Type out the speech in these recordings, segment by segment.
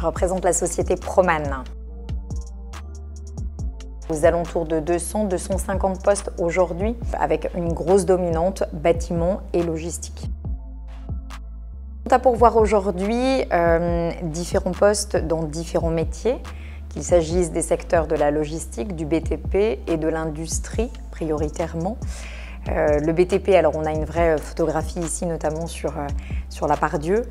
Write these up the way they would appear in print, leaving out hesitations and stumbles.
représente la société Proman. Aux alentours de 200-250 postes aujourd'hui, avec une grosse dominante bâtiment et logistique. On a pour voir aujourd'hui différents postes dans différents métiers, qu'il s'agisse des secteurs de la logistique, du BTP et de l'industrie prioritairement. Le BTP, alors on a une vraie photographie ici, notamment sur la Part-Dieu,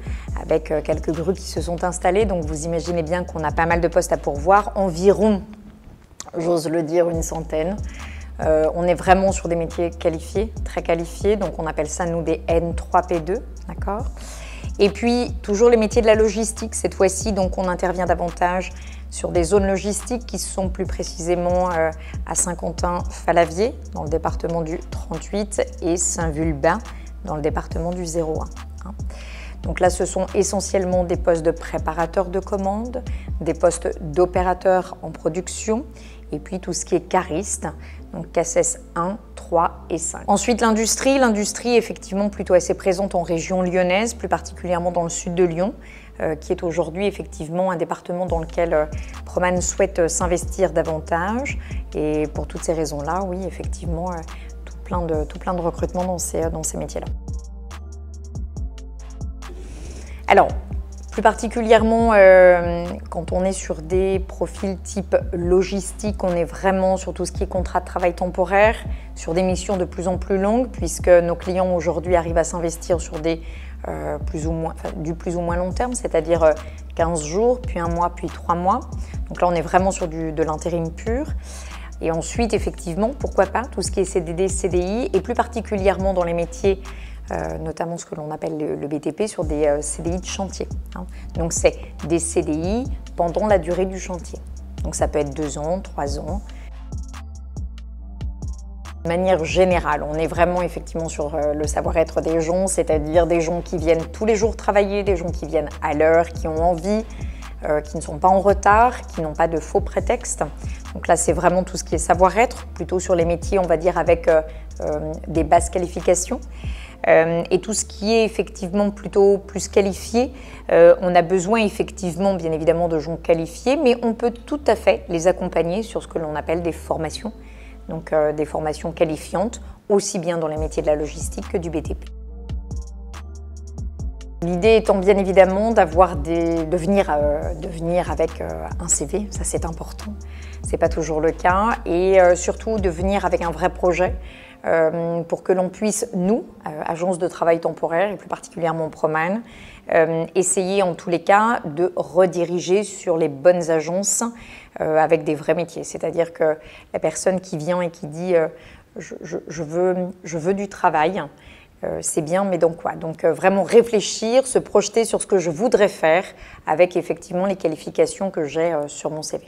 avec quelques grues qui se sont installées. Donc vous imaginez bien qu'on a pas mal de postes à pourvoir, environ, j'ose le dire, une centaine. On est vraiment sur des métiers qualifiés, très qualifiés, donc on appelle ça nous des N3P2, d'accord ? Et puis toujours les métiers de la logistique, cette fois-ci, donc on intervient davantage sur des zones logistiques qui sont plus précisément à Saint-Quentin-Fallavier, dans le département du 38, et Saint-Vulbin, dans le département du 01. Donc là, ce sont essentiellement des postes de préparateurs de commandes, des postes d'opérateurs en production, et puis tout ce qui est cariste, donc CACES 1, 3 et 5. Ensuite, l'industrie. L'industrie est effectivement plutôt assez présente en région lyonnaise, plus particulièrement dans le sud de Lyon, qui est aujourd'hui effectivement un département dans lequel Proman souhaite s'investir davantage. Et pour toutes ces raisons-là, oui, effectivement, tout plein de recrutements dans ces métiers-là. Alors, plus particulièrement, quand on est sur des profils type logistique, on est vraiment sur tout ce qui est contrat de travail temporaire, sur des missions de plus en plus longues, puisque nos clients aujourd'hui arrivent à s'investir sur des du plus ou moins long terme, c'est-à-dire 15 jours, puis 1 mois, puis 3 mois. Donc là, on est vraiment sur de l'intérim pur. Et ensuite, effectivement, pourquoi pas, tout ce qui est CDD, CDI, et plus particulièrement dans les métiers notamment ce que l'on appelle le BTP, sur des CDI de chantier. Donc c'est des CDI pendant la durée du chantier. Donc ça peut être 2 ans, 3 ans. De manière générale, on est vraiment effectivement sur le savoir-être des gens, c'est-à-dire des gens qui viennent tous les jours travailler, des gens qui viennent à l'heure, qui ont envie, qui ne sont pas en retard, qui n'ont pas de faux prétextes. Donc là, c'est vraiment tout ce qui est savoir-être, plutôt sur les métiers, on va dire, avec des basses qualifications. Et tout ce qui est effectivement plutôt plus qualifié, on a besoin effectivement bien évidemment de gens qualifiés, mais on peut tout à fait les accompagner sur ce que l'on appelle des formations, donc des formations qualifiantes, aussi bien dans les métiers de la logistique que du BTP. L'idée étant bien évidemment de venir avec un CV, ça c'est important, c'est pas toujours le cas, et surtout de venir avec un vrai projet pour que l'on puisse, nous, agence de travail temporaire et plus particulièrement Proman, essayer en tous les cas de rediriger sur les bonnes agences avec des vrais métiers. C'est-à-dire que la personne qui vient et qui dit je veux du travail, c'est bien, mais donc quoi? Donc vraiment réfléchir, se projeter sur ce que je voudrais faire avec effectivement les qualifications que j'ai sur mon CV.